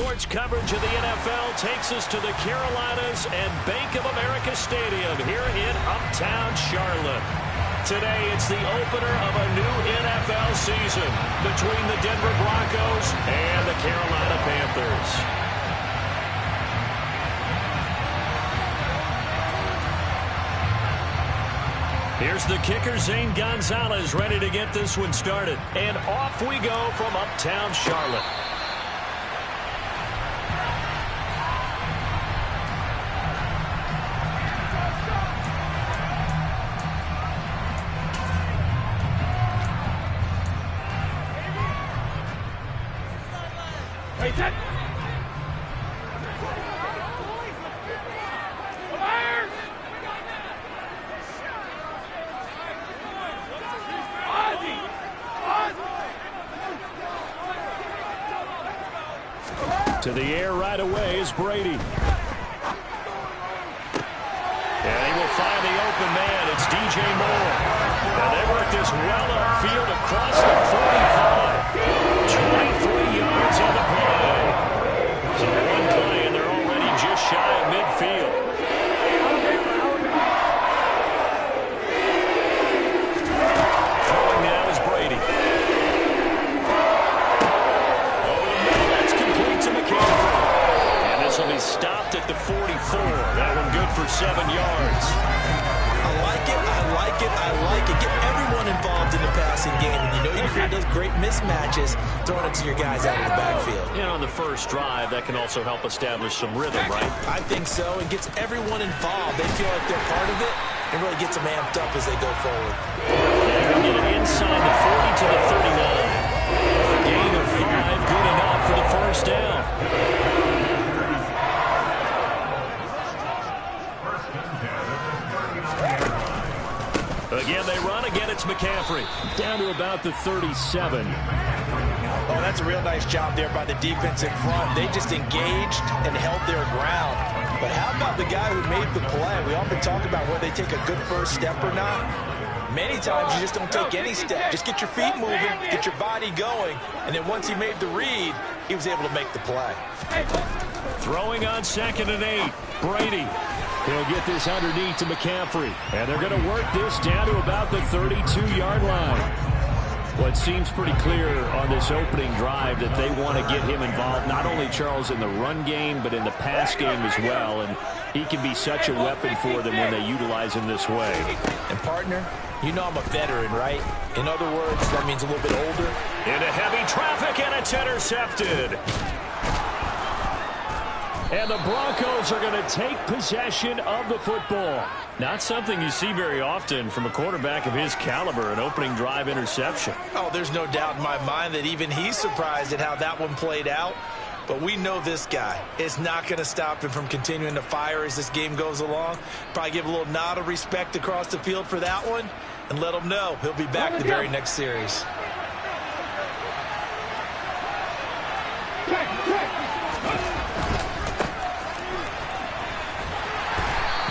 sports coverage of the NFL takes us to the Carolinas and Bank of America Stadium here in Uptown Charlotte. Today, it's the opener of a new NFL season between the Denver Broncos and the Carolina Panthers. Here's the kicker, Zane Gonzalez, ready to get this one started. And off we go from Uptown Charlotte. To the air right away is Brady. And he will find the open man. It's DJ Moore. And they work this well upfield across the 45. 23 yards on the play. So one play, and they're already just shy of midfield. Throwing now is Brady. And this will be stopped at the 44. That one good for 7 yards. I like it, I like it, I like it. Get everyone involved in the passing game. And you know you can those great mismatches throwing it to your guys out of the backfield. And on the first drive, that can also help establish some rhythm, right? I think so. It gets everyone involved. They feel like they're part of it and really gets them amped up as they go forward. They're going to get it inside the 40 to the 39. A gain of 5, good enough for the first down. Again, they run. Again, it's McCaffrey. Down to about the 37. Oh, that's a real nice job there by the defense in front. They just engaged and held their ground. But how about the guy who made the play? We often talk about whether they take a good first step or not. Many times you just don't take any step. Just get your feet moving, get your body going, and then once he made the read, he was able to make the play. Throwing on 2nd and 8. Brady. He'll get this underneath to McCaffrey. And they're going to work this down to about the 32-yard line. Well, it seems pretty clear on this opening drive that they want to get him involved, not only, Charles, in the run game, but in the pass game as well. And he can be such a weapon for them when they utilize him this way. And, partner, you know I'm a veteran, right? In other words, that means a little bit older. Into heavy traffic, and it's intercepted. And the Broncos are going to take possession of the football. Not something you see very often from a quarterback of his caliber, an opening drive interception. Oh, there's no doubt in my mind that even he's surprised at how that one played out. But we know this guy is not going to stop him from continuing to fire as this game goes along. Probably give a little nod of respect across the field for that one and let him know he'll be back the very next series.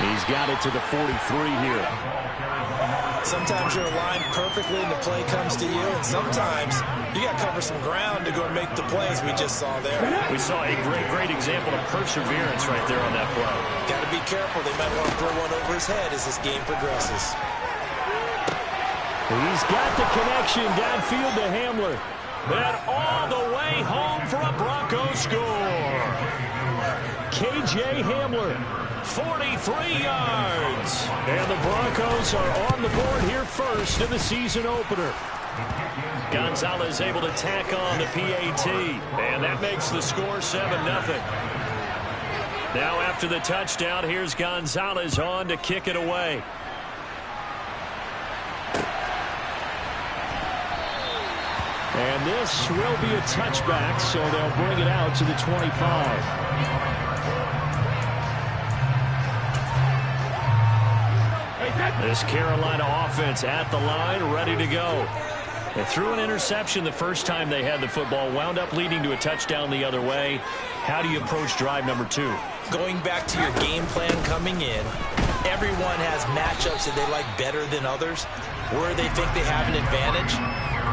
He's got it to the 43 here. Sometimes you're aligned perfectly and the play comes to you, and sometimes you got to cover some ground to go and make the plays we just saw there. We saw a great example of perseverance right there on that play. Got to be careful. They might want to throw one over his head as this game progresses. He's got the connection downfield to Hamler. And all the way home for a Broncos score. KJ Hamler. 43 yards. And the Broncos are on the board here first in the season opener. Gonzalez able to tack on the PAT. And that makes the score 7-0. Now after the touchdown, here's Gonzalez on to kick it away. And this will be a touchback, so they'll bring it out to the 25. This Carolina offense at the line, ready to go. They threw an interception the first time they had the football, wound up leading to a touchdown the other way. How do you approach drive number 2? Going back to your game plan coming in, everyone has matchups that they like better than others. Where they think they have an advantage,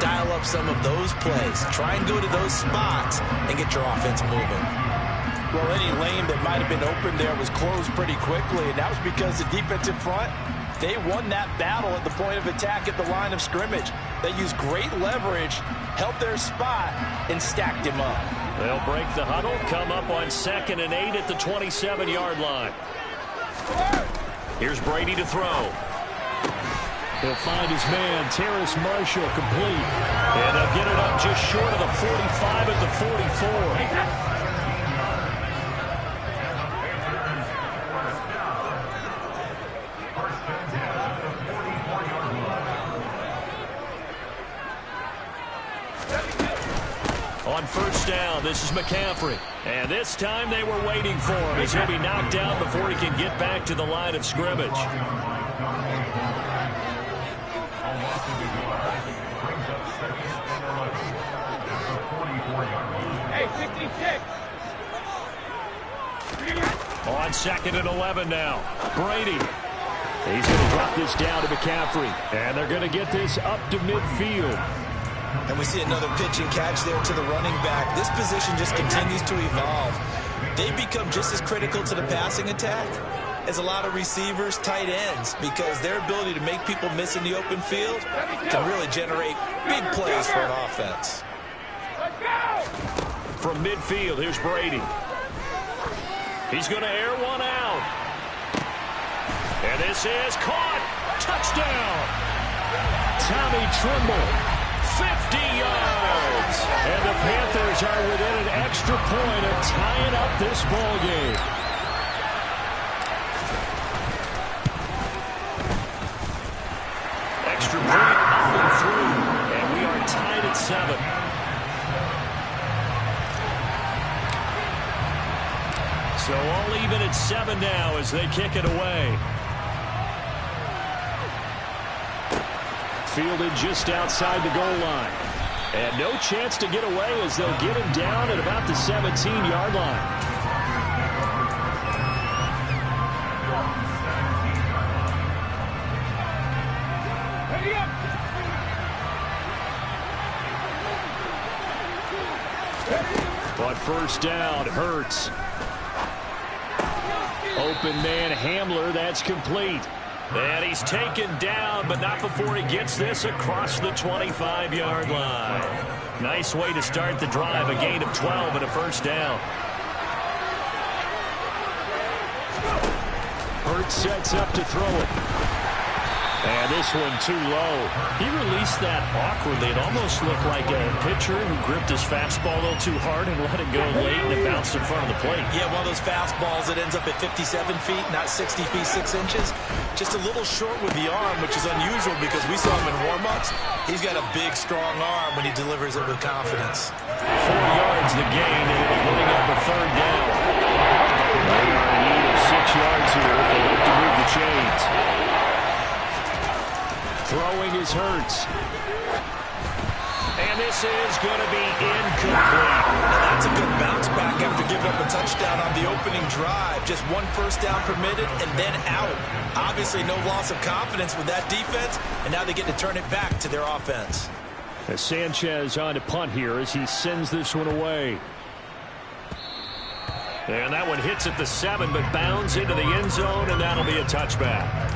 dial develop some of those plays. Try and go to those spots and get your offense moving. Well, any lane that might have been open there was closed pretty quickly, and that was because the defensive front, they won that battle at the point of attack at the line of scrimmage. They used great leverage, held their spot, and stacked him up. They'll break the huddle, come up on 2nd and 8 at the 27-yard line. Here's Brady to throw. He'll find his man, Terrace Marshall, complete. And they'll get it up just short of the 45 at the 44. On 1st down, this is McCaffrey. And this time they were waiting for him as he'll be knocked down before he can get back to the line of scrimmage. Hey, 56. On 2nd and 11 now. Brady. He's going to drop this down to McCaffrey. And they're going to get this up to midfield. And we see another pitch and catch there to the running back. This position just continues to evolve. They become just as critical to the passing attack as a lot of receivers, tight ends, because their ability to make people miss in the open field can really generate big plays for an offense. From midfield, here's Brady. He's going to air one out. And this is caught. Touchdown. Tommy Trimble. 50 yards. And the Panthers are within an extra point of tying up this ball game. Extra point up and through. And we are tied at 7. So all even at 7 now as they kick it away. Fielded just outside the goal line. And no chance to get away as they'll get him down at about the 17-yard line. On 1st down, Hurts. Open man Hamler, that's complete. And he's taken down, but not before he gets this across the 25-yard line. Nice way to start the drive, a gain of 12 and a 1st down. Hurts sets up to throw it. And this one too low. He released that awkwardly. It almost looked like a pitcher who gripped his fastball a little too hard and let it go late, and it bounced in front of the plate. Yeah, one of those fastballs that ends up at 57 feet, not 60 feet, 6 inches. Just a little short with the arm, which is unusual because we saw him in warm-ups. He's got a big, strong arm when he delivers it with confidence. 4 yards the gain, and it'll bring up a 3rd down. They are in need of 6 yards here if they hope to move the chains. Throwing is Hurts. And this is going to be incomplete. Now that's a good bounce back after giving up a touchdown on the opening drive. Just 1 first down permitted and then out. Obviously no loss of confidence with that defense, and now they get to turn it back to their offense. As Sanchez on to punt here as he sends this one away. And that one hits at the 7, but bounds into the end zone, and that'll be a touchback.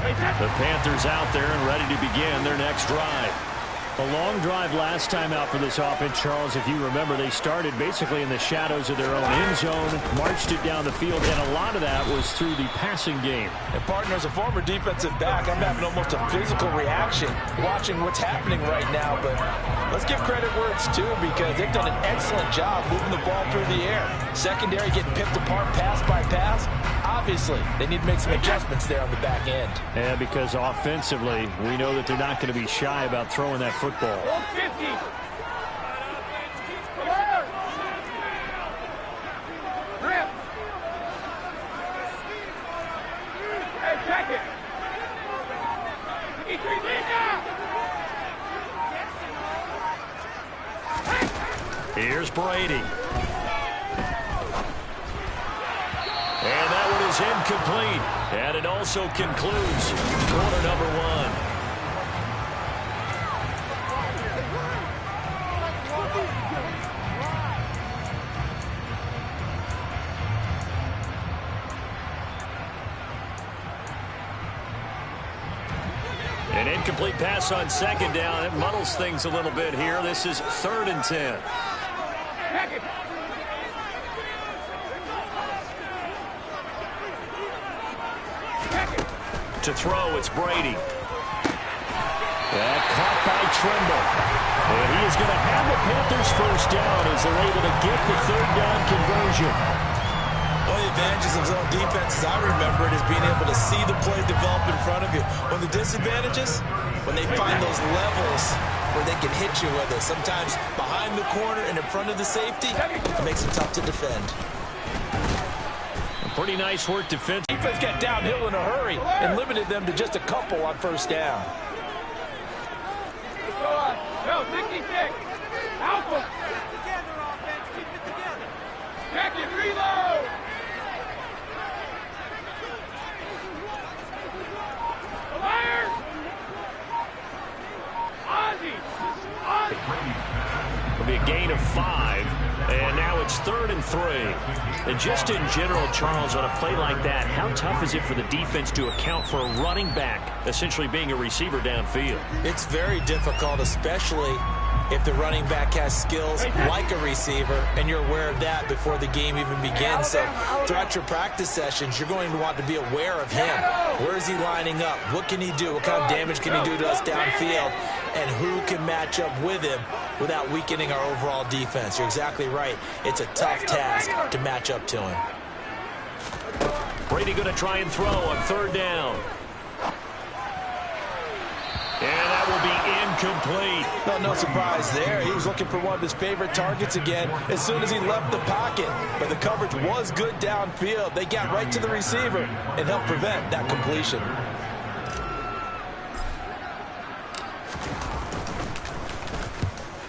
The Panthers out there and ready to begin their next drive. A long drive last time out for this offense, Charles. If you remember, they started basically in the shadows of their own end zone, marched it down the field, and a lot of that was through the passing game. And partner, as a former defensive back, I'm having almost a physical reaction watching what's happening right now. But let's give credit where it's due because they've done an excellent job moving the ball through the air. Secondary getting picked apart pass by pass. Obviously, they need to make some adjustments there on the back end. And because offensively, we know that they're not going to be shy about throwing that football. 150. Rip. Hey, check it. Here's Brady. And that one is is incomplete. And it also concludes quarter number one. An incomplete pass on second down. It muddles things a little bit here. This is 3rd and 10. To throw, it's Brady. Caught by Trimble. And he is going to have the Panthers first down as they're able to get the 3rd down conversion. One of the advantages of zone defense, as I remember it, is being able to see the play develop in front of you. One of the disadvantages, when they find those levels where they can hit you with it, sometimes behind the corner and in front of the safety, it makes it tough to defend. Pretty nice work defense. Defense got downhill in a hurry and limited them to just a couple on first down. No, 66. Alpha. Together, offense. Keep it together. Check it. Reload. Fire. Ozzy. It'll be a gain of 5. And now it's 3rd and 3. And just in general, Charles, on a play like that, how tough is it for the defense to account for a running back essentially being a receiver downfield? It's very difficult, especially if the running back has skills like a receiver, and you're aware of that before the game even begins. So throughout your practice sessions, you're going to want to be aware of him. Where is he lining up? What can he do? What kind of damage can he do to us downfield? And who can match up with him without weakening our overall defense? You're exactly right. It's a tough task to match up to him. Brady going to try and throw on 3rd down. And that will be incomplete. No surprise there. He was looking for one of his favorite targets again as soon as he left the pocket. But the coverage was good downfield. They got right to the receiver and helped prevent that completion.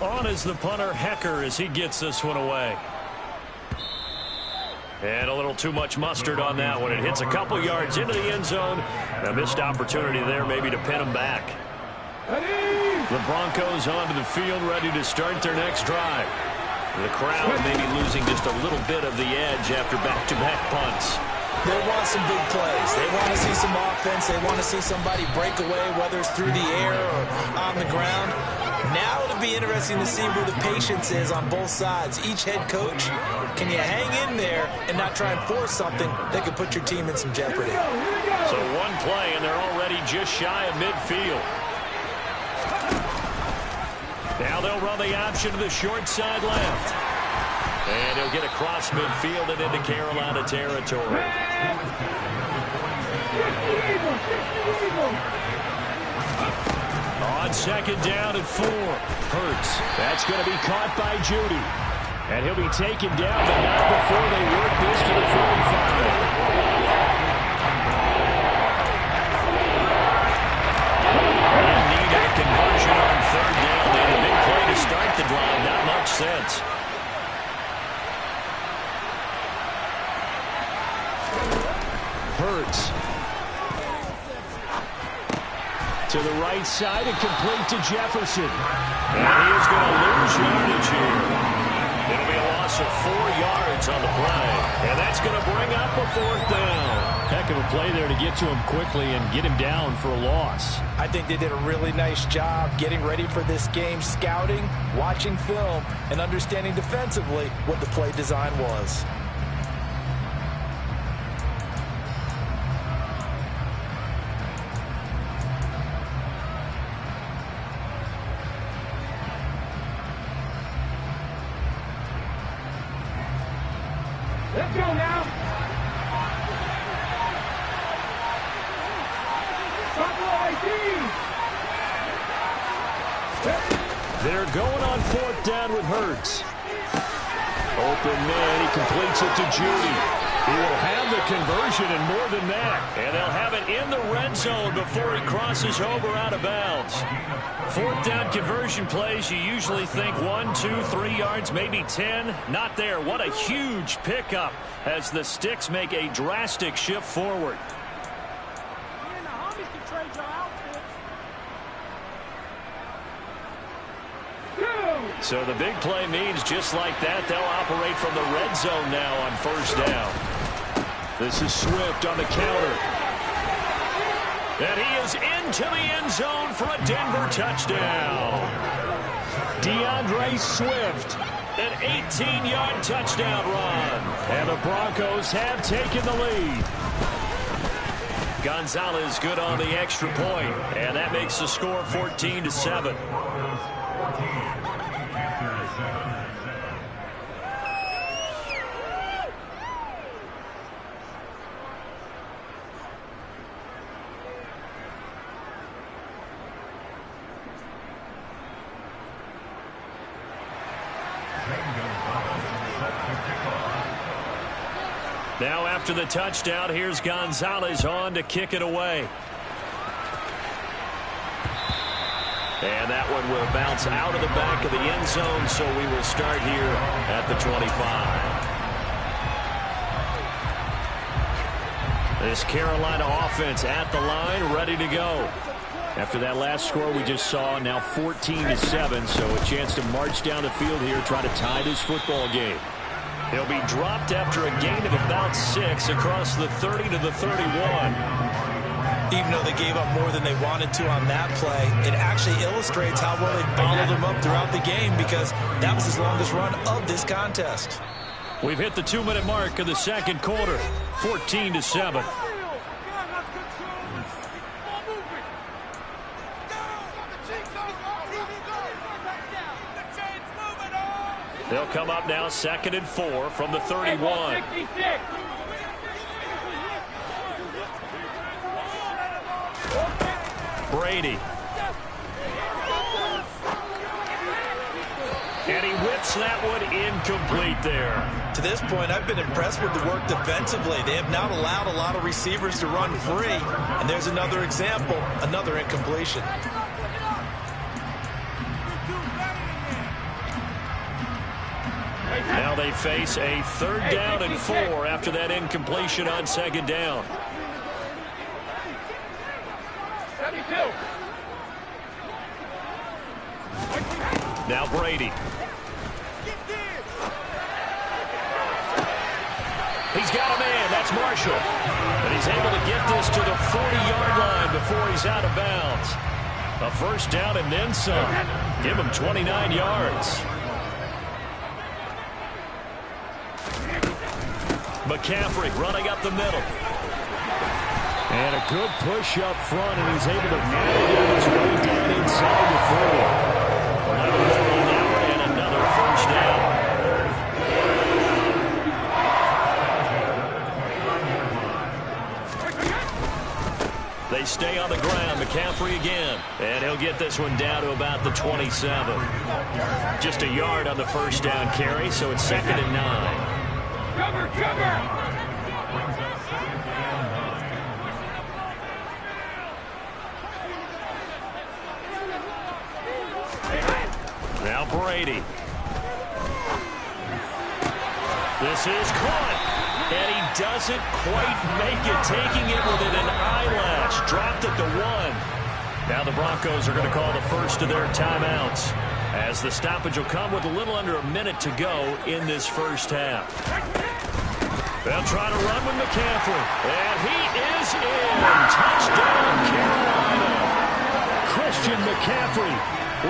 On is the punter, Hecker, as he gets this one away. And a little too much mustard on that one. It hits a couple yards into the end zone. A missed opportunity there maybe to pin him back. The Broncos onto the field, ready to start their next drive. The crowd maybe losing just a little bit of the edge after back-to-back punts. They want some big plays. They want to see some offense. They want to see somebody break away, whether it's through the air or on the ground. Now it'll be interesting to see where the patience is on both sides. Each head coach, can you hang in there and not try and force something that could put your team in some jeopardy? So one play, and they're already just shy of midfield. Now they'll run the option to the short side left. And he'll get across midfield and into Carolina territory. On 2nd down and 4. Hurts. That's going to be caught by Judy. And he'll be taken down, but not before they work this to the 45. Conversion on 3rd down. They had a big play to start the drive. Not much sense. Hurts. To the right side and complete to Jefferson. And he is going to lose yardage here. It'll be a loss of 4 yards on the play. And that's going to bring up a 4th down. Heck of a play there to get to him quickly and get him down for a loss. I think they did a really nice job getting ready for this game, scouting, watching film, and understanding defensively what the play design was. Let's go now. They're going on 4th down with Hurts. Open man, he completes it to Judy. He will have the conversion and more than that. And they'll have it in the red zone before he crosses over out of bounds. Fourth down conversion plays, you usually think 1, 2, 3 yards, maybe 10. Not there. What a huge pickup as the Sticks make a drastic shift forward. So the big play means just like that, they'll operate from the red zone now on first down. This is Swift on the counter. And he is into the end zone for a Denver touchdown. DeAndre Swift, an 18-yard touchdown run. And the Broncos have taken the lead. Gonzalez good on the extra point, and that makes the score 14-7. Now after the touchdown, here's Gonzalez on to kick it away. And that one will bounce out of the back of the end zone, so we will start here at the 25. This Carolina offense at the line, ready to go. After that last score we just saw, now 14-7, so a chance to march down the field here, try to tie this football game. He'll be dropped after a gain of about 6 across the 30 to the 31. Even though they gave up more than they wanted to on that play, it actually illustrates how well they bottled them up throughout the game, because that was his longest run of this contest. We've hit the 2-minute mark of the second quarter, 14-7. They'll come up now 2nd and 4 from the 31. Brady. And he whips that one incomplete there. To this point, I've been impressed with the work defensively. They have not allowed a lot of receivers to run free. And there's another example, another incompletion. Now they face a 3rd down and 4 after that incompletion on 2nd down. 72. Now Brady. He's got a man. That's Marshall. And he's able to get this to the 40-yard line before he's out of bounds. A first down and then some. Give him 29 yards. McCaffrey running up the middle. And a good push up front, and he's able to navigate his way down inside the 40. 11 more on the hour and another first down. They stay on the ground. McCaffrey again. And he'll get this one down to about the 27. Just a yard on the first down carry, so it's 2nd and 9. Cover! Now Brady. This is caught. And he doesn't quite make it, taking it within an eyelash. Dropped at the 1. Now the Broncos are going to call the first of their timeouts, as the stoppage will come with a little under a minute to go in this first half. They'll try to run with McCaffrey. And he is in. Touchdown, Carolina. Christian McCaffrey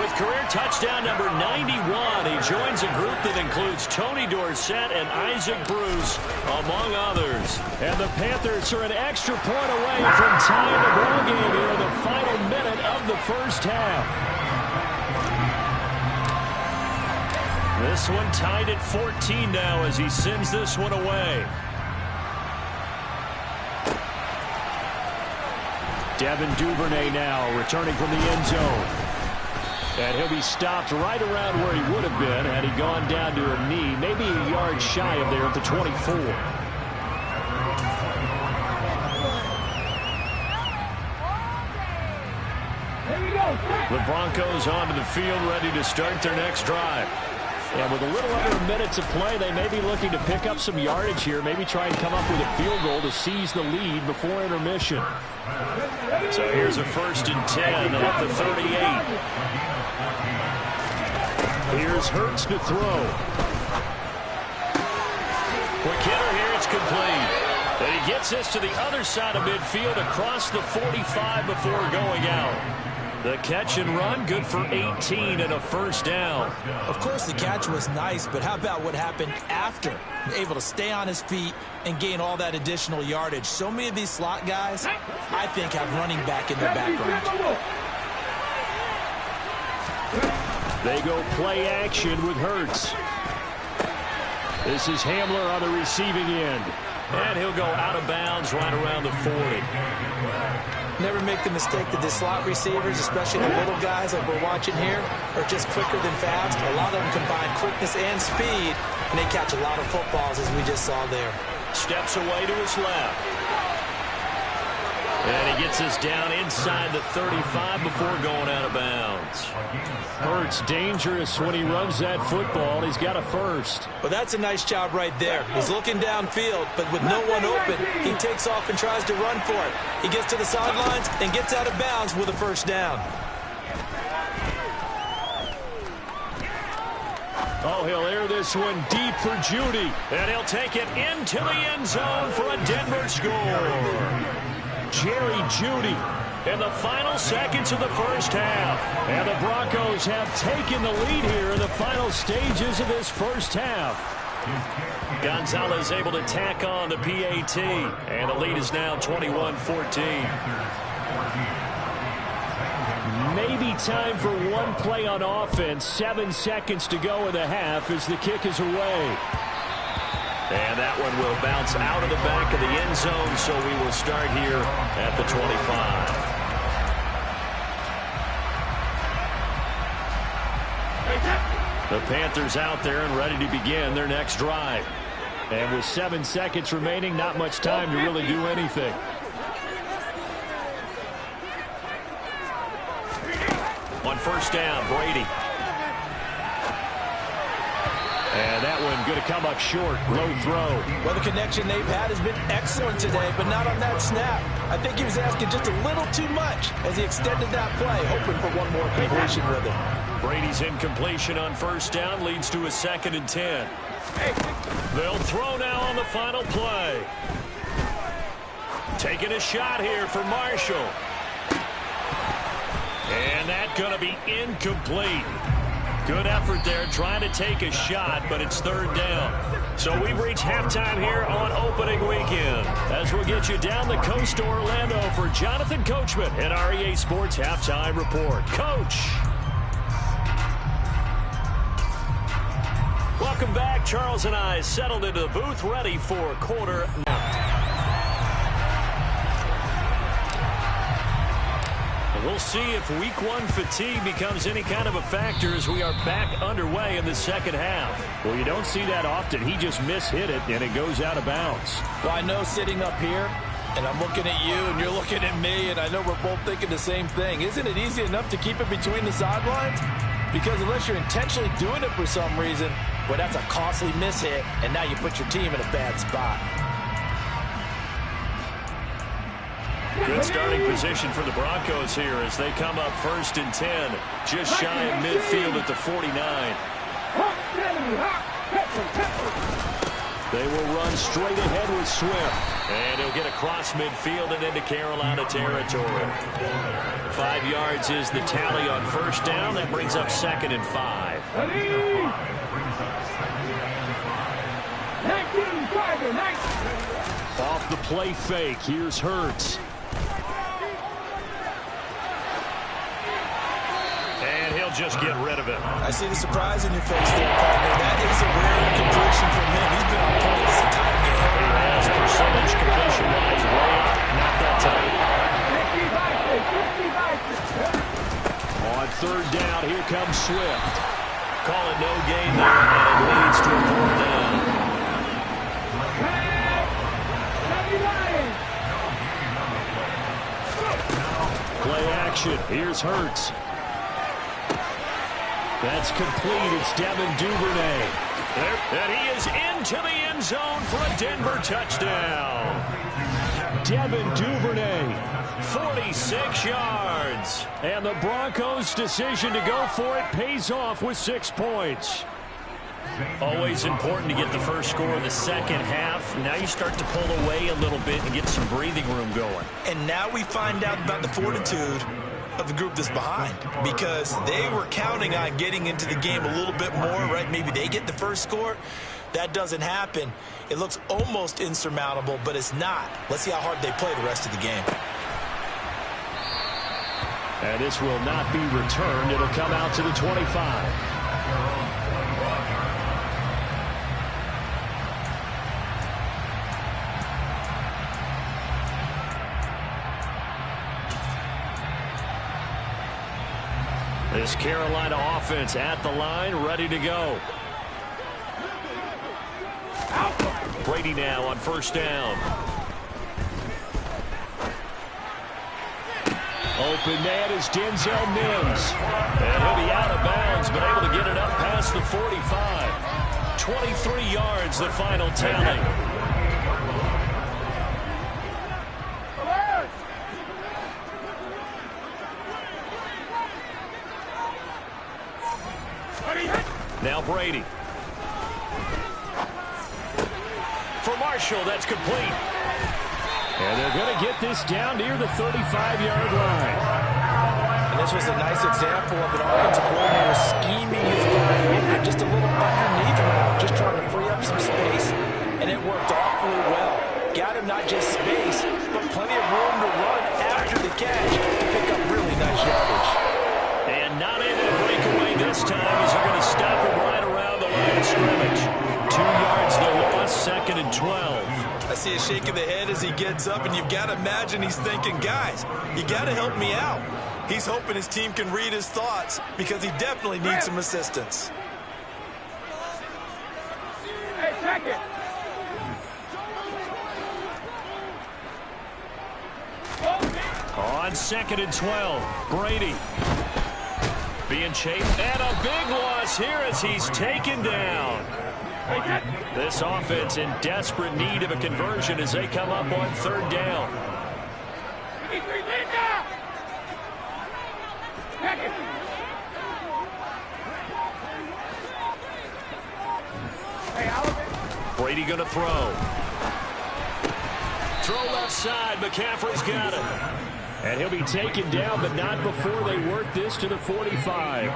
with career touchdown number 91. He joins a group that includes Tony Dorsett and Isaac Bruce, among others. And the Panthers are an extra point away from tying the ball game here in the final minute of the first half. This one tied at 14 now as he sends this one away. Devin Duvernay now returning from the end zone. And he'll be stopped right around where he would have been had he gone down to a knee, maybe a yard shy of there at the 24. The Broncos onto the field, ready to start their next drive. And with a little under a minute to play, they may be looking to pick up some yardage here, maybe try and come up with a field goal to seize the lead before intermission. So here's a 1st and 10 at the 38. Here's Hurts to throw. Quick hitter here, it's complete. And he gets this to the other side of midfield across the 45 before going out. The catch and run, good for 18 and a 1st down. Of course, the catch was nice, but how about what happened after? Able to stay on his feet and gain all that additional yardage. So many of these slot guys, I think, have running back in their background. They go play action with Hurts. This is Hamler on the receiving end. And he'll go out of bounds right around the 40. Never make the mistake that the slot receivers, especially the little guys like we're watching here, are just quicker than fast. A lot of them combine quickness and speed, and they catch a lot of footballs, as we just saw there. Steps away to his left. And he gets us down inside the 35 before going out of bounds. Hurts dangerous when he runs that football. He's got a 1st. Well, that's a nice job right there. He's looking downfield, but with no one open, he takes off and tries to run for it. He gets to the sidelines and gets out of bounds with a 1st down. Oh, he'll air this one deep for Judy. And he'll take it into the end zone for a Denver score. Jerry Judy in the final seconds of the 1st half. And the Broncos have taken the lead here in the final stages of this 1st half. Gonzalez able to tack on the PAT. And the lead is now 21-14. Maybe time for one play on offense. 7 seconds to go in the half as the kick is away. And that one will bounce out of the back of the end zone, so we will start here at the 25. The Panthers out there and ready to begin their next drive. And with 7 seconds remaining, not much time to really do anything. On 1st down, Brady. And that one going to come up short. Low throw. Well, the connection they've had has been excellent today, but not on that snap. I think he was asking just a little too much as he extended that play, hoping for one more completion with it. Brady's incompletion on 1st down leads to a 2nd and 10. They'll throw now on the final play. Taking a shot here for Marshall. And that's going to be incomplete. Good effort there trying to take a shot, but it's 3rd down. So we've reached halftime here on opening weekend. As we'll get you down the coast to Orlando for Jonathan Coachman and our EA Sports Halftime Report. Coach. Welcome back. Charles and I settled into the booth ready for quarter now. We'll see if week 1 fatigue becomes any kind of a factor as we are back underway in the 2nd half. Well, you don't see that often. He just mishit it, and it goes out of bounds. Well, I know sitting up here, and I'm looking at you, and you're looking at me, and I know we're both thinking the same thing. Isn't it easy enough to keep it between the sidelines? Because unless you're intentionally doing it for some reason, well, that's a costly mishit, and now you put your team in a bad spot. Good starting position for the Broncos here as they come up 1st and 10. Just shy of midfield at the 49. They will run straight ahead with Swift. And he'll get across midfield and into Carolina territory. 5 yards is the tally on 1st down. That brings up 2nd and 5. Off the play fake, here's Hurts. And he'll just get rid of it. I see the surprise in your face there, partner. That is a rare completion from him. He's been on point this entire game. He has percentage completion-wise way up. Not that time. On 3rd down, here comes Swift. Call it no gain there, and it leads to a 4th down. Play action. Here's Hurts. That's complete. It's Devin Duvernay. And he is into the end zone for a Denver touchdown. Devin Duvernay, 46 yards. And the Broncos' decision to go for it pays off with 6 points. Always important to get the first score in the second half. Now you start to pull away a little bit and get some breathing room going. And now we find out about the fortitude of the group that's behind, because they were counting on getting into the game a little bit more, right? Maybe they get the first score. That doesn't happen. It looks almost insurmountable, but it's not. Let's see how hard they play the rest of the game. And this will not be returned. It'll come out to the 25. This Carolina offense at the line, ready to go. Brady now on first down. Open man is Denzel Mims. And he'll be out of bounds, but able to get it up past the 45. 23 yards, the final tally. Now Brady. For Marshall, that's complete. And they're going to get this down near the 35-yard line. And this was a nice example of an offensive coordinator scheming his guy open just a little underneath him, just trying to free up some space, and it worked awfully well. Got him not just space, but plenty of room to run after the catch to pick up really nice yardage. And not able to break away this time as they're going to stop him right around the line of scrimmage. 2 yards the loss, 2nd and 12. I see a shake of the head as he gets up, and you've got to imagine he's thinking, guys, you got to help me out. He's hoping his team can read his thoughts because he definitely needs some assistance. Hey, check it. On 2nd and 12, Brady being chased, and a big loss here as he's taken down. This offense in desperate need of a conversion as they come up on 3rd down. Brady going to throw. Throw left side. McCaffrey's got it. And he'll be taken down, but not before they work this to the 45.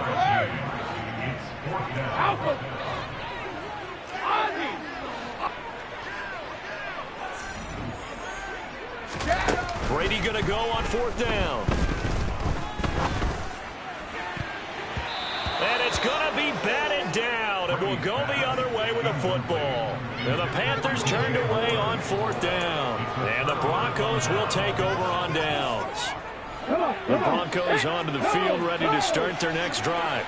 Brady going to go on 4th down. And it's going to be batted down. It will go the other way with the football. And the Panthers turned away on 4th down. And the Broncos will take over on downs. The Broncos onto the field, ready to start their next drive.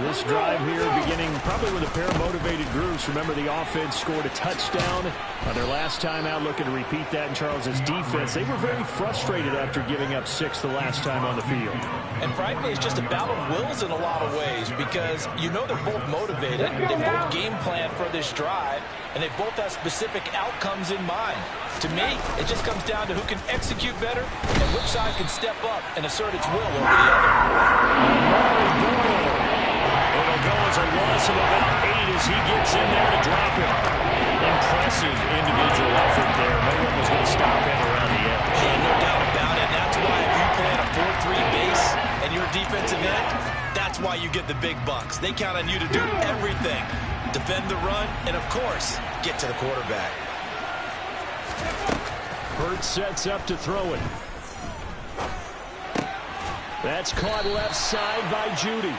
This drive here beginning probably with a pair of motivated groups. Remember, the offense scored a touchdown on their last time out, looking to repeat that in Charles's defense. They were very frustrated after giving up 6 the last time on the field. And frankly, it's just a battle of wills in a lot of ways, because you know they're both motivated. They both game plan for this drive, and they both have specific outcomes in mind. To me, it just comes down to who can execute better and which side can step up and assert its will over the other. It'll go as a loss of about 8 as he gets in there to drop it. Impressive individual effort there. No one was going to stop him around the edge. Yeah, no doubt about it. That's why if you play at a 4-3 base and you're a defensive end, that's why you get the big bucks. They count on you to do everything. Defend the run and, of course, get to the quarterback. Hurts sets up to throw it. That's caught left side by Judy.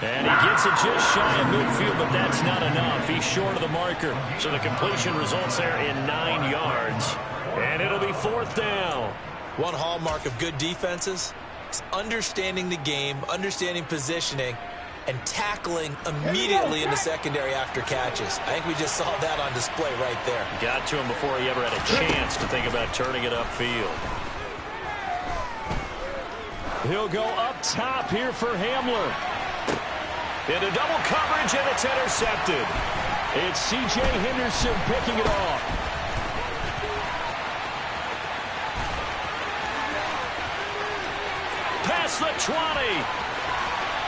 And he gets it just shy of midfield, but that's not enough. He's short of the marker. So the completion results there in 9 yards. And it'll be 4th down. One hallmark of good defenses is understanding the game, understanding positioning, and tackling immediately in the secondary after catches. I think we just saw that on display right there. Got to him before he ever had a chance to think about turning it upfield. He'll go up top here for Hamler. Into double coverage, and it's intercepted. It's C.J. Henderson picking it off. Past the 20.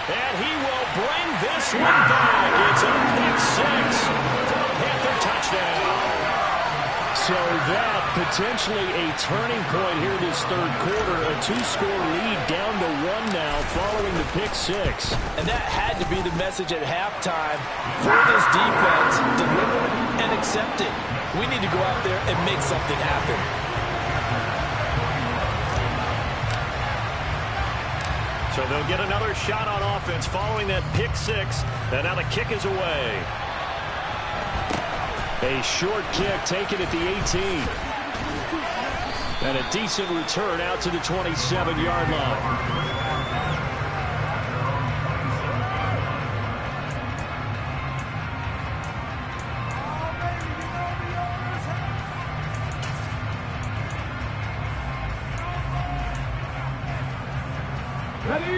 And he will bring this one back. It's a pick six for a Panther touchdown. So that potentially a turning point here this third quarter. A two-score lead down to 1 now following the pick six. And that had to be the message at halftime for this defense. Deliver and accept it. We need to go out there and make something happen. So they'll get another shot on offense following that pick six. And now the kick is away. A short kick taken at the 18. And a decent return out to the 27-yard line.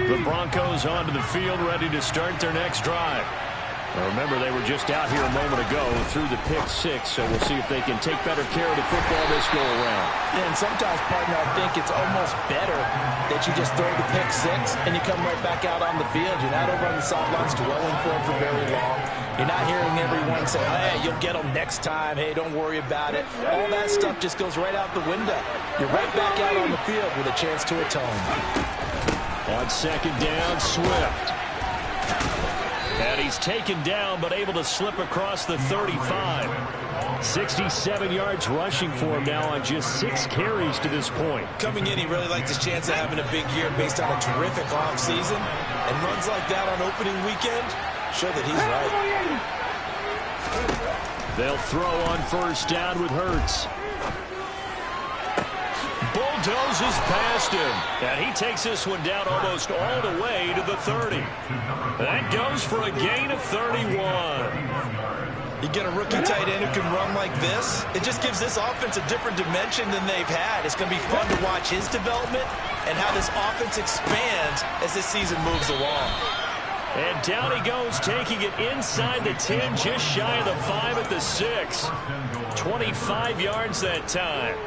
The Broncos onto the field, ready to start their next drive. Now remember, they were just out here a moment ago through the pick six, so we'll see if they can take better care of the football this go-around. Yeah, and sometimes, partner, I think it's almost better that you just throw the pick six and you come right back out on the field. You're not over on the sidelines dwelling for it for very long. You're not hearing everyone say, hey, you'll get them next time. Hey, don't worry about it. All that stuff just goes right out the window. You're right back out on the field with a chance to atone. On second down, Swift. And he's taken down, but able to slip across the 35. 67 yards rushing for him now on just 6 carries to this point. Coming in, he really liked his chance of having a big year based on a terrific offseason. And runs like that on opening weekend show that he's right. They'll throw on first down with Hurts. Bulldozes past him. And he takes this one down almost all the way to the 30. That goes for a gain of 31. You get a rookie tight end who can run like this. It just gives this offense a different dimension than they've had. It's going to be fun to watch his development and how this offense expands as this season moves along. And down he goes, taking it inside the 10, just shy of the 5 at the 6. 25 yards that time.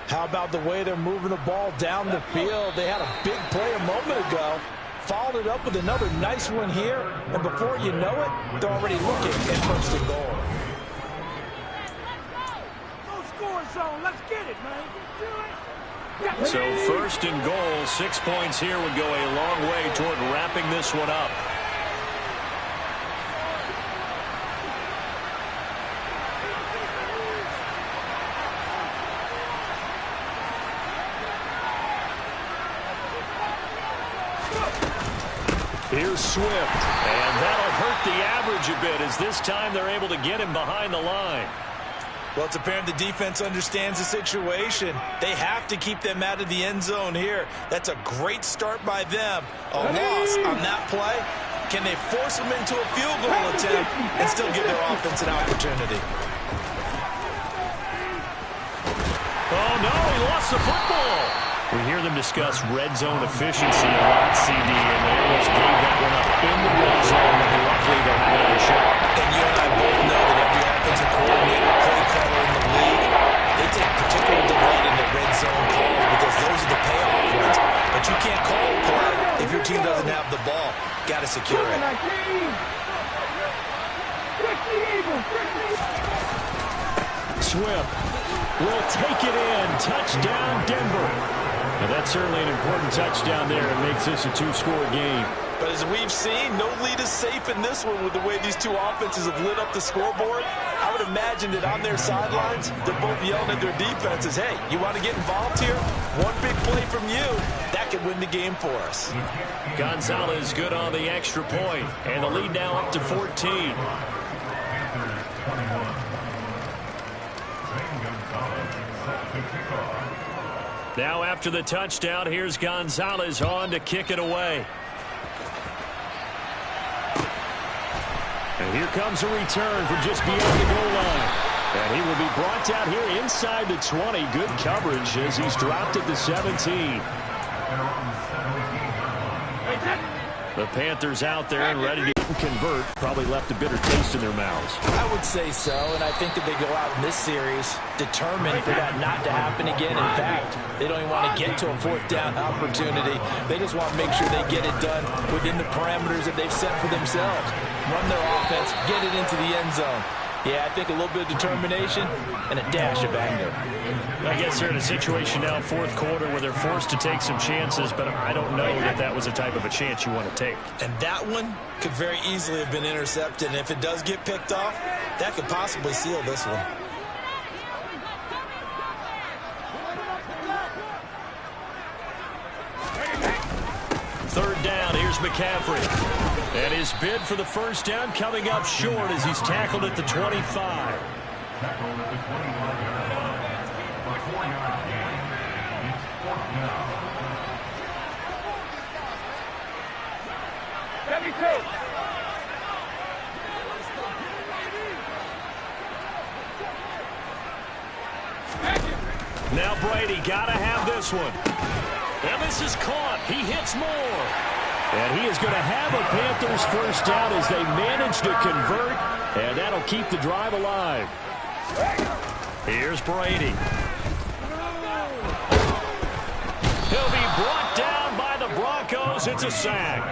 How about the way they're moving the ball down the field? They had a big play a moment ago. Followed it up with another nice one here. And before you know it, they're already looking at first and goal. No score zone. Let's get it, man. So first and goal, 6 points here would go a long way toward wrapping this one up. Here's Swift, and that'll hurt the average a bit as this time they're able to get him behind the line. Well, it's apparent the defense understands the situation. They have to keep them out of the end zone here. That's a great start by them. A loss on that play. Can they force them into a field goal attempt and still give their offense an opportunity? Oh, no, he lost the football. We hear them discuss red zone efficiency a lot, CD, and they almost gave that one up in the red zone, and luckily they'll have another shot. And you and I both know that every offensive coordinator, play caller in the league, they take particular delight in the red zone calls because those are the payoff ones. But you can't call a play if your team doesn't have the ball. Got to secure it. Swift will take it in. Touchdown, Denver. Now that's certainly an important touchdown there. It makes this a two-score game. But as we've seen, no lead is safe in this one with the way these two offenses have lit up the scoreboard. I would imagine that on their sidelines, they're both yelling at their defenses, hey, you want to get involved here? One big play from you, that could win the game for us. Gonzalez good on the extra point, and the lead now up to 14. Now after the touchdown, here's Gonzalez on to kick it away. And here comes a return from just beyond the goal line. And he will be brought down here inside the 20. Good coverage as he's dropped at the 17. The Panthers out there and ready to convert. Probably left a bitter taste in their mouths. I would say so, and I think that they go out in this series determined for that not to happen again. In fact, they don't even want to get to a fourth down opportunity. They just want to make sure they get it done within the parameters that they've set for themselves. Run their offense, get it into the end zone. Yeah, I think a little bit of determination and a dash of anger. I guess they're in a situation now, fourth quarter, where they're forced to take some chances, but I don't know that that was the type of a chance you want to take. And that one could very easily have been intercepted, and if it does get picked off, that could possibly seal this one. Third down, here's McCaffrey. And his bid for the first down coming up short as he's tackled at the 25. Now Brady got to have this one. And this is caught. He hits more. And he is going to have a Panthers first down as they manage to convert. And that'll keep the drive alive. Here's Brady. He'll be brought down by the Broncos. It's a sack.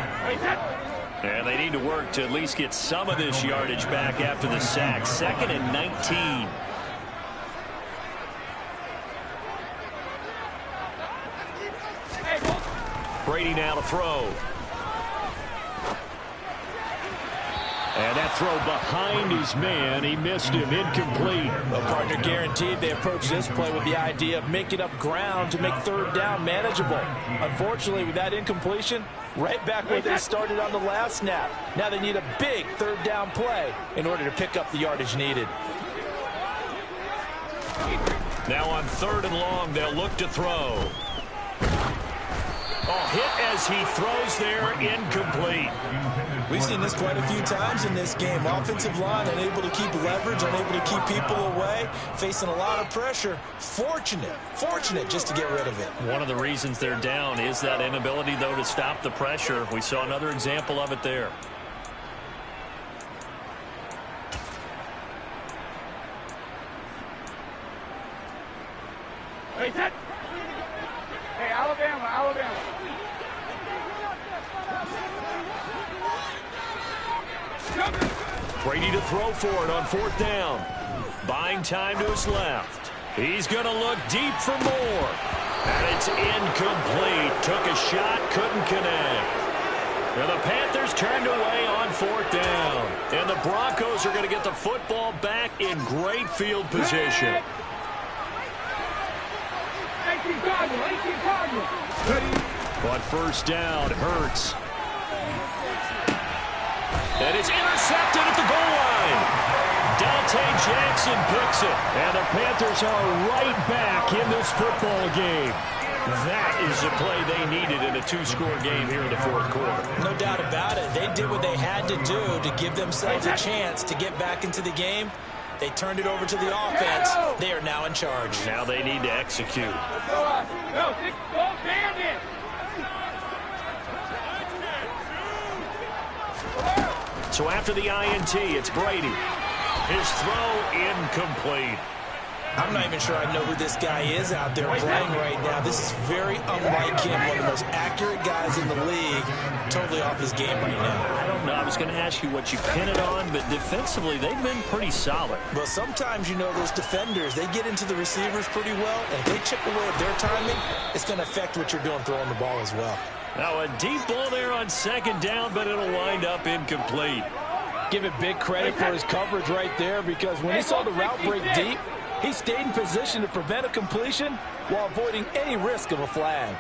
And they need to work to at least get some of this yardage back after the sack. 2nd and 19. Brady now to throw. And that throw behind his man. He missed him. Incomplete. Well, partner, guaranteed they approach this play with the idea of making up ground to make third down manageable. Unfortunately, with that incompletion, right back where they started on the last snap. Now they need a big third down play in order to pick up the yardage needed. Now on 3rd and long, they'll look to throw. Oh, hit as he throws there, incomplete. We've seen this quite a few times in this game. Offensive line unable to keep leverage, unable to keep people away, facing a lot of pressure. Fortunate just to get rid of it. One of the reasons they're down is that inability, though, to stop the pressure. We saw another example of it there. Hey, set. Hey, Alabama. Brady to throw for it on 4th down. Buying time to his left. He's going to look deep for more. And it's incomplete. Took a shot, couldn't connect. And the Panthers turned away on 4th down. And the Broncos are going to get the football back in great field position. 18 Cardinals. On 1st down, Hurts. And it's intercepted at the goal line. Dante Jackson picks it. And the Panthers are right back in this football game. That is the play they needed in a 2-score game here in the 4th quarter. No doubt about it. They did what they had to do to give themselves a chance to get back into the game. They turned it over to the offense. They are now in charge. Now they need to execute. So after the INT, it's Brady. His throw incomplete. I'm not even sure I know who this guy is out there playing right now. This is very unlike him, one of the most accurate guys in the league. Totally off his game right now. I don't know. I was going to ask you what you pin it on, but defensively, they've been pretty solid. Well, sometimes, you know, those defenders, they get into the receivers pretty well, and if they chip away at their timing, it's going to affect what you're doing throwing the ball as well. Now a deep ball there on 2nd down, but it'll wind up incomplete. Give it big credit for his coverage right there, because when he saw the route break deep, he stayed in position to prevent a completion while avoiding any risk of a flag.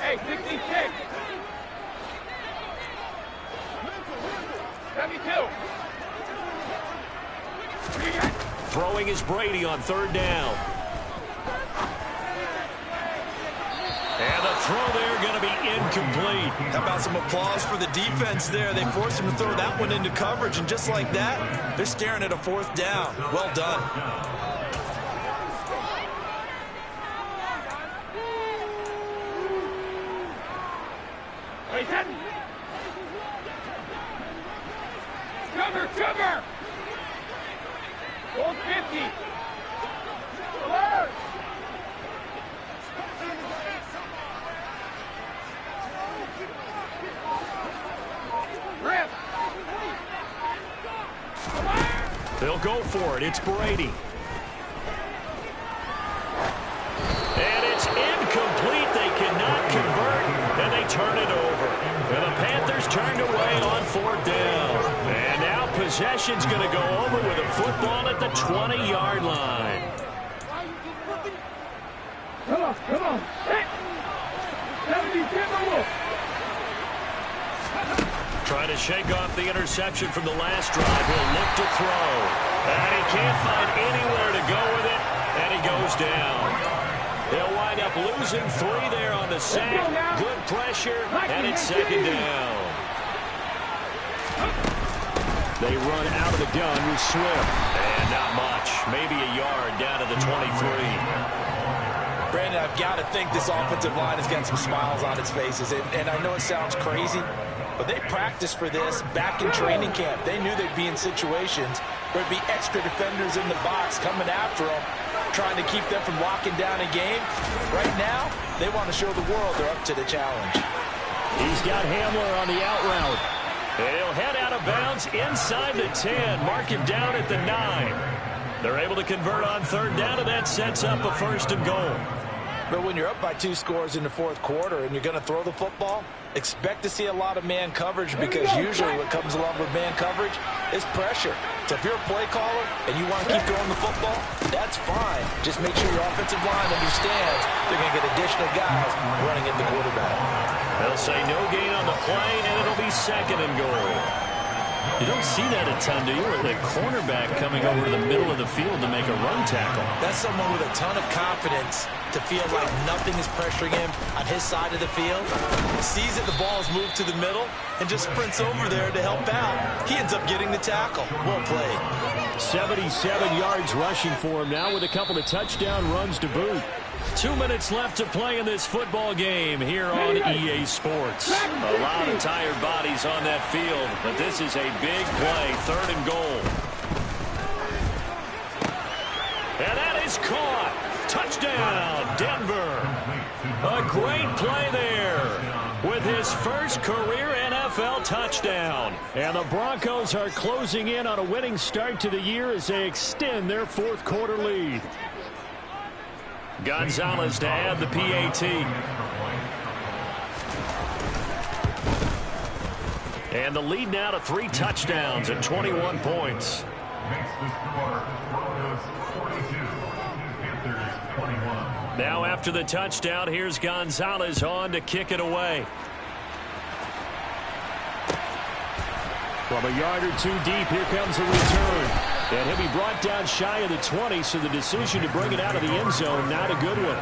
Hey, 66. 72. Throwing is Brady on 3rd down. And the throw there going to be incomplete. How about some applause for the defense there? They forced him to throw that one into coverage, and just like that, they're staring at a 4th down. Well done. go for it. It's Brady. And it's incomplete. They cannot convert, and they turn it over. And the Panthers turned away on 4th down. And now possession's going to go over with a football at the 20-yard line. Come on. Set. 77. Trying to shake off the interception from the last drive. He'll look to throw. And he can't find anywhere to go with it, and he goes down. They'll wind up losing 3 there on the sack. Good pressure, and it's 2nd down. They run out of the gun with Swift. And not much. Maybe a yard down to the 23. Brandon, I've got to think this offensive line has got some smiles on its faces. And I know it sounds crazy, but they practiced for this back in training camp. They knew they'd be in situations where there'd be extra defenders in the box coming after them, trying to keep them from locking down a game. Right now, they want to show the world they're up to the challenge. He's got Hamler on the out route. And he'll head out of bounds inside the 10. Mark him down at the 9. They're able to convert on 3rd down, and that sets up a 1st and goal. But when you're up by 2 scores in the 4th quarter and you're going to throw the football, expect to see a lot of man coverage, because usually what comes along with man coverage is pressure. So if you're a play caller and you want to keep throwing the football, that's fine. Just make sure your offensive line understands they're going to get additional guys running at the quarterback. They'll say no gain on the play, and it'll be 2nd and goal. You don't see that a ton, do you? With a cornerback coming over to the middle of the field to make a run tackle. That's someone with a ton of confidence to feel like nothing is pressuring him on his side of the field. Sees that the ball is moved to the middle and just sprints over there to help out. He ends up getting the tackle. Well played. 77 yards rushing for him now with a couple of touchdown runs to boot. 2 minutes left to play in this football game here on EA Sports. A lot of tired bodies on that field, but this is a big play. 3rd and goal. And that is caught. Touchdown, Denver. A great play there with his first career NFL touchdown. And the Broncos are closing in on a winning start to the year as they extend their 4th quarter lead. Gonzalez to add the PAT. And the lead now to 3 touchdowns and 21 points. Now after the touchdown, here's Gonzalez on to kick it away. From a yard or 2 deep, here comes the return. And he'll be brought down shy of the 20, so the decision to bring it out of the end zone, not a good one.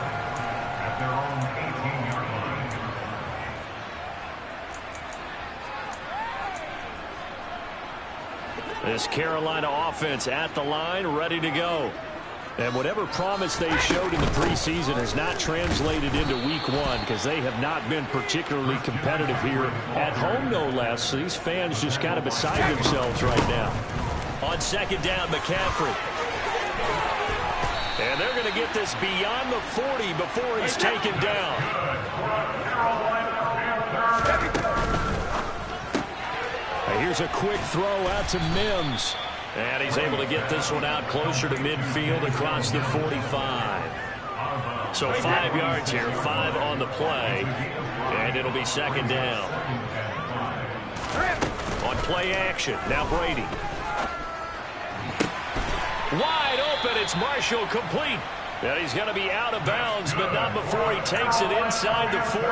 This Carolina offense at the line, ready to go. And whatever promise they showed in the preseason has not translated into week 1, because they have not been particularly competitive here at home, no less. So these fans just kind of beside themselves right now. On 2nd down, McCaffrey. And they're going to get this beyond the 40 before he's taken down. Here's a quick throw out to Mims. And he's able to get this one out closer to midfield across the 45. So 5 yards here, 5 on the play. And it'll be 2nd down. On play action, now Brady. Wide open, it's Marshall, complete. And he's going to be out of bounds, but not before he takes it inside the 40.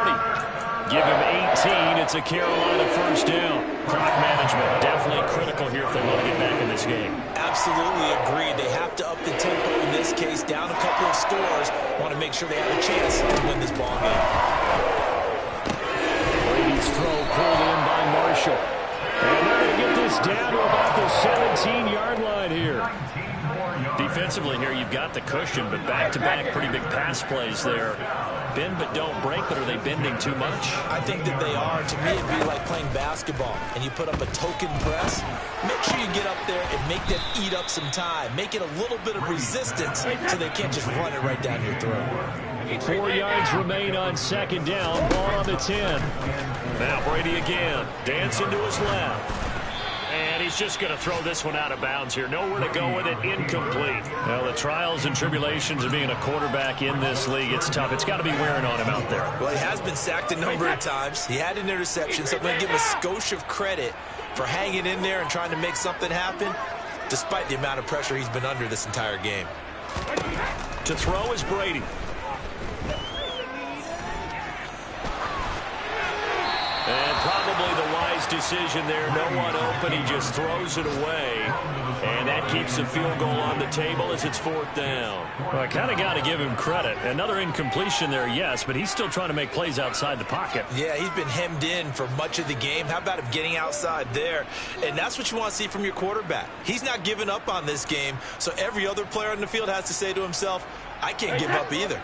Give him 18. It's a Carolina 1st down. Clock management definitely critical here if they want to get back in this game. Absolutely agreed. They have to up the tempo in this case. Down a couple of scores. Want to make sure they have a chance to win this ball game. Brady's throw pulled in by Marshall. And they're going to get this down to about the 17-yard line here. Defensively here, you've got the cushion, but back-to-back pretty big pass plays there. Bend but don't break, but are they bending too much? I think that they are. To me, it'd be like playing basketball, and you put up a token press. Make sure you get up there and make them eat up some time. Make it a little bit of resistance so they can't just run it right down your throat. 4 yards remain on 2nd down. Ball on the 10. Now Brady again. Dancing to his left. And he he's just going to throw this one out of bounds here. Nowhere to go with it. Incomplete. Well, the trials and tribulations of being a quarterback in this league, it's tough. It's got to be wearing on him out there. Well, he has been sacked a number of times. He had an interception, so I'm going to give him a skosh of credit for hanging in there and trying to make something happen, despite the amount of pressure he's been under this entire game. To throw is Brady. And probably the wise decision there. No one open. He just throws it away. And that keeps the field goal on the table as it's 4th down. Well, I kind of got to give him credit. Another incompletion there, yes, but he's still trying to make plays outside the pocket. Yeah, he's been hemmed in for much of the game. How about him getting outside there? And that's what you want to see from your quarterback. He's not giving up on this game, so every other player on the field has to say to himself, I can't give up either.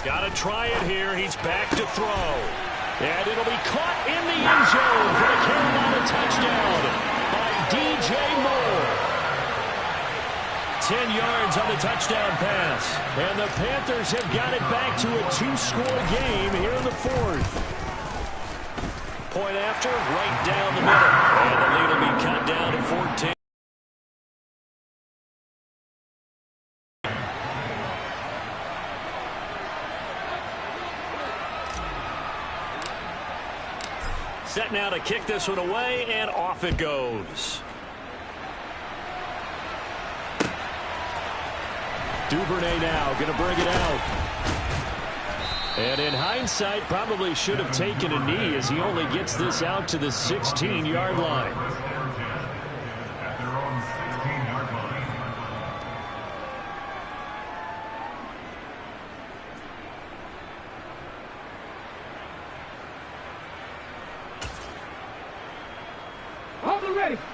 Got to try it here. He's back to throw. And it'll be caught in the end zone for the Carolina touchdown by DJ Moore. 10 yards on the touchdown pass. And the Panthers have got it back to a 2-score game here in the 4th. Point after, right down the middle. And the lead will be cut down to 14. Set now to kick this one away, and off it goes. Duvernay now going to bring it out. And in hindsight, probably should have taken a knee as he only gets this out to the 16-yard line.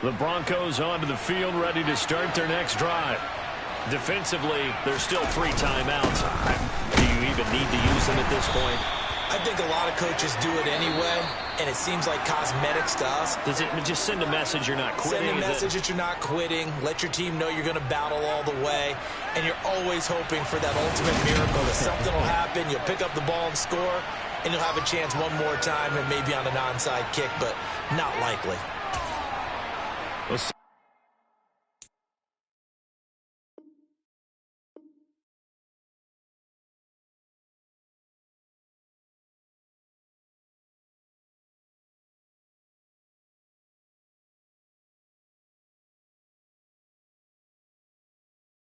The Broncos onto the field, ready to start their next drive. Defensively, there's still 3 timeouts. Do you even need to use them at this point? I think a lot of coaches do it anyway, and it seems like cosmetics to us. Does it just send a message you're not quitting? Send a message that you're not quitting. Let your team know you're going to battle all the way, and you're always hoping for that ultimate miracle that something will happen, you'll pick up the ball and score, and you'll have a chance one more time and maybe on an onside kick, but not likely.